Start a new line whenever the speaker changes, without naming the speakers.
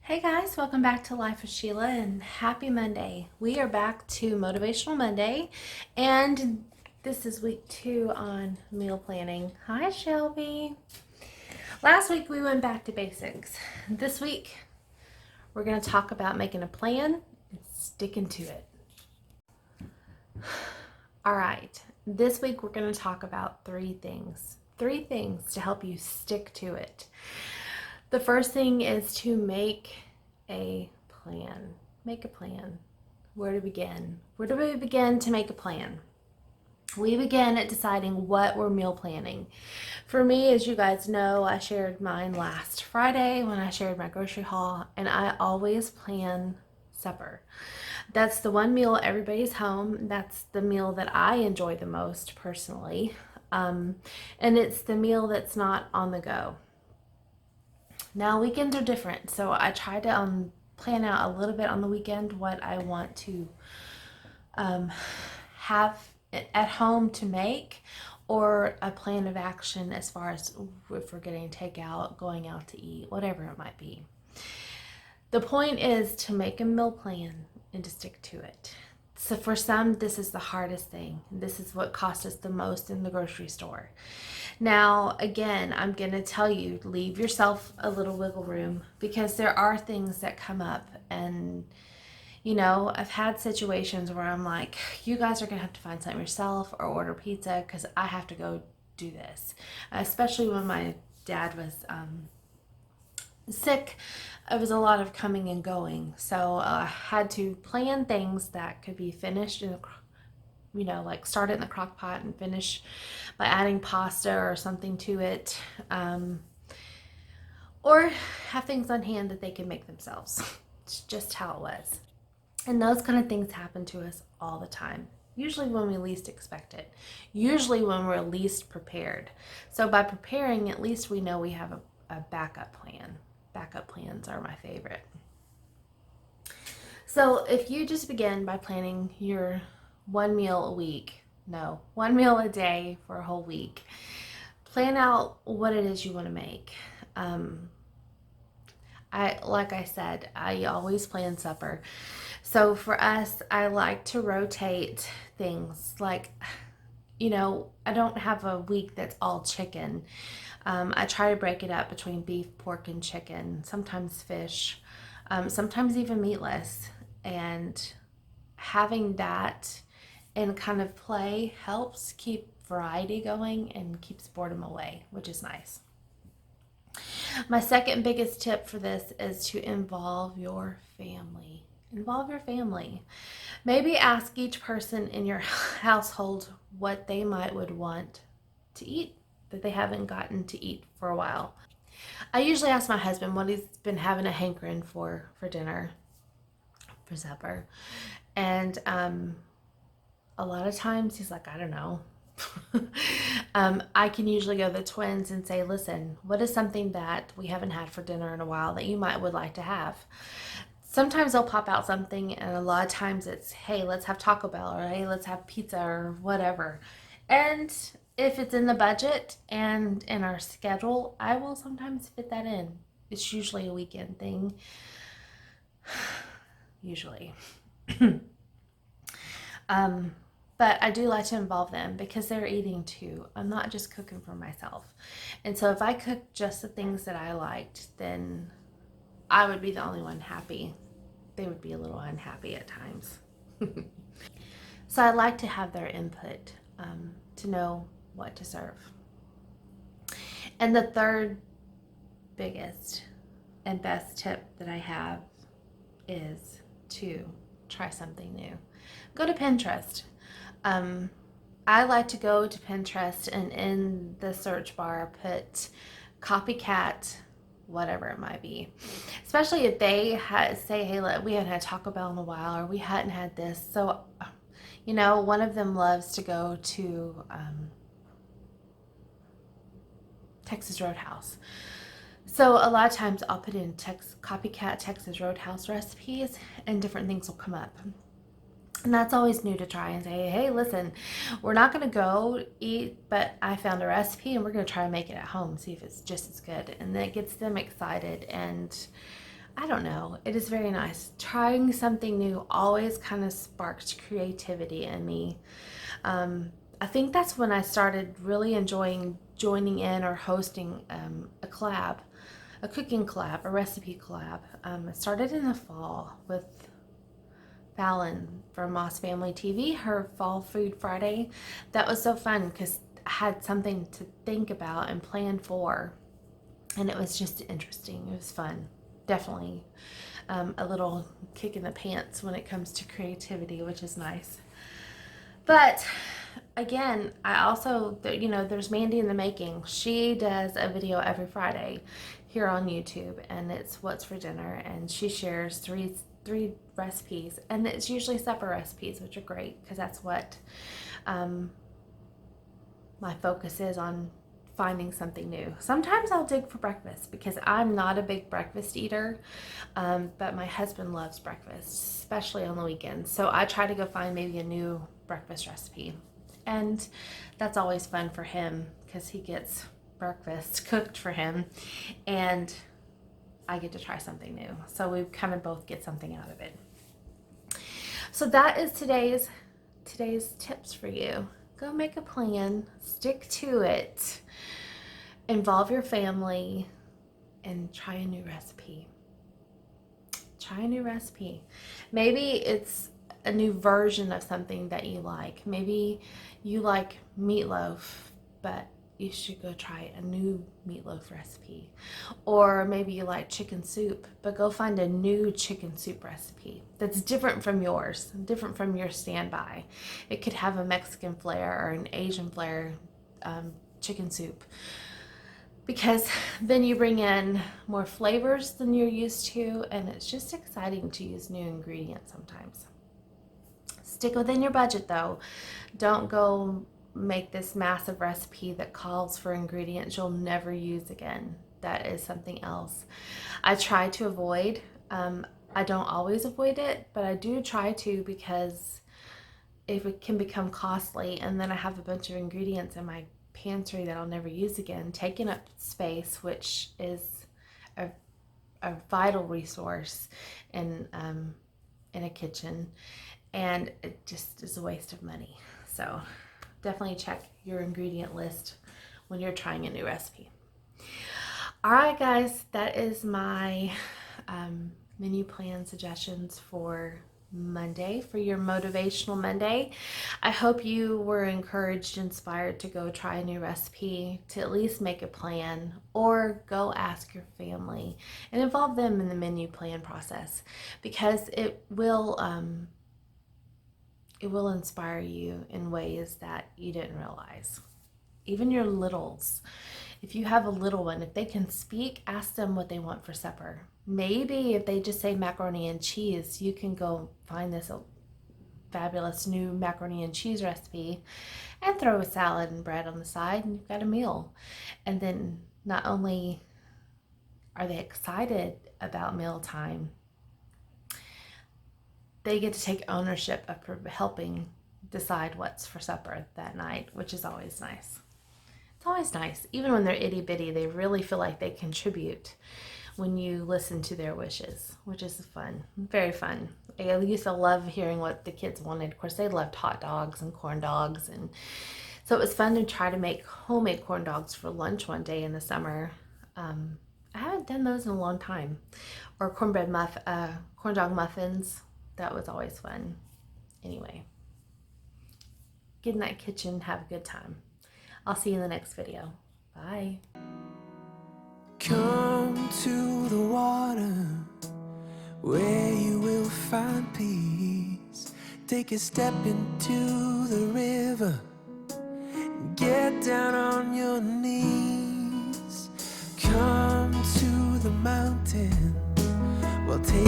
Hey guys, welcome back to Life with Sheila and happy Monday. We are back to Motivational Monday and this is week 2 on meal planning. Hi Shelby. Last week we went back to basics. This week we're going to talk about making a plan and sticking to it. All right, this week we're going to talk about three things to help you stick to it. The first thing is to make a plan. Make a plan. Where to begin? Where do we begin to make a plan? We begin at deciding what we're meal planning. For me, as you guys know, I shared mine last Friday when I shared my grocery haul, and I always plan supper. That's the one meal everybody's home. That's the meal that I enjoy the most personally. And it's the meal that's not on the go. Now, weekends are different, so I try to plan out a little bit on the weekend what I want to have at home to make, or a plan of action as far as if we're getting takeout, going out to eat, whatever it might be. The point is to make a meal plan and to stick to it. So for some, this is the hardest thing. This is what costs us the most in the grocery store. Now, again, I'm going to tell you, leave yourself a little wiggle room because there are things that come up. And, I've had situations where I'm like, you guys are going to have to find something yourself or order pizza because I have to go do this. Especially when my dad was sick, it was a lot of coming and going. So I had to plan things that could be finished in like start it in the crock pot and finish by adding pasta or something to it, or have things on hand that they can make themselves. It's just how it was. And those kind of things happen to us all the time, usually when we least expect it, usually when we're least prepared. So by preparing, at least we know we have a backup plan. Backup plans are my favorite. So if you just begin by planning your one meal a week, no, one meal a day for a whole week, plan out what it is you want to make. Like I said, I always plan supper. So for us, I like to rotate things. Like, I don't have a week that's all chicken. I try to break it up between beef, pork, and chicken, sometimes fish, sometimes even meatless. And having that in kind of play helps keep variety going and keeps boredom away, which is nice. My second biggest tip for this is to involve your family. Involve your family. Maybe ask each person in your household what they would want to eat that they haven't gotten to eat for a while. I usually ask my husband what he's been having a hankering for dinner, for supper. And a lot of times he's like, I don't know. I can usually go to the twins and say, listen, what is something that we haven't had for dinner in a while that you would like to have? Sometimes they'll pop out something, and a lot of times it's, hey, let's have Taco Bell, or hey, let's have pizza, or whatever. And if it's in the budget and in our schedule, I will sometimes fit that in. It's usually a weekend thing. Usually. But I do like to involve them because they're eating too. I'm not just cooking for myself. And so if I cook just the things that I liked, then I would be the only one happy. They would be a little unhappy at times. So I like to have their input to know what to serve. And the third biggest and best tip that I have is to try something new. Go to Pinterest. I like to go to Pinterest and in the search bar put copycat, whatever it might be. Especially if they say, hey, look, we haven't had Taco Bell in a while, or we hadn't had this. So, one of them loves to go to Texas Roadhouse. So a lot of times I'll put in copycat Texas Roadhouse recipes and different things will come up. And that's always new to try and say, hey, listen, we're not going to go eat, but I found a recipe and we're going to try and make it at home, see if it's just as good. And that gets them excited. And I don't know. It is very nice. Trying something new always kind of sparked creativity in me. I think that's when I started really enjoying joining in or hosting a collab, a cooking collab, a recipe collab. It started in the fall with Fallon from Moss Family TV, her Fall Food Friday. That was so fun because I had something to think about and plan for, and it was just interesting. It was fun. Definitely a little kick in the pants when it comes to creativity, which is nice. But again, I also, there's Mandy in the Making. She does a video every Friday here on YouTube, and it's what's for dinner, and she shares three recipes, and it's usually supper recipes, which are great because that's what my focus is on, finding something new. Sometimes I'll dig for breakfast because I'm not a big breakfast eater, but my husband loves breakfast, especially on the weekends. So I try to go find maybe a new breakfast recipe, and that's always fun for him because he gets breakfast cooked for him, and I get to try something new. So we kind of both get something out of it. So that is today's tips for you. Go make a plan, stick to it, involve your family, and try a new recipe. Try a new recipe. Maybe it's a new version of something that you like. Maybe you like meatloaf, but you should go try a new meatloaf recipe. Or maybe you like chicken soup, but go find a new chicken soup recipe that's different from yours, different from your standby. It could have a Mexican flair or an Asian flair chicken soup, because then you bring in more flavors than you're used to, and it's just exciting to use new ingredients sometimes. Stick within your budget though. Don't go make this massive recipe that calls for ingredients you'll never use again. That is something else I try to avoid. I don't always avoid it, but I do try to, because if it can become costly and then I have a bunch of ingredients in my pantry that I'll never use again, taking up space, which is a vital resource in a kitchen, and it just is a waste of money. So definitely check your ingredient list when you're trying a new recipe. All right, guys, that is my menu plan suggestions for Monday, for your Motivational Monday. I hope you were encouraged, inspired to go try a new recipe, to at least make a plan, or go ask your family and involve them in the menu plan process, because it will inspire you in ways that you didn't realize. Even your littles. If you have a little one, if they can speak, ask them what they want for supper. Maybe if they just say macaroni and cheese, you can go find this fabulous new macaroni and cheese recipe and throw a salad and bread on the side, and you've got a meal. And then not only are they excited about mealtime, they get to take ownership of helping decide what's for supper that night, which is always nice. It's always nice. Even when they're itty bitty, they really feel like they contribute when you listen to their wishes, which is fun, very fun. I used to love hearing what the kids wanted. Of course, they loved hot dogs and corn dogs, and so it was fun to try to make homemade corn dogs for lunch one day in the summer. I haven't done those in a long time. Or corn dog muffins. That was always fun. Anyway, get in that kitchen, have a good time. I'll see you in the next video. Bye.
Come to the water where you will find peace. Take a step into the river. Get down on your knees. Come to the mountain. Well, take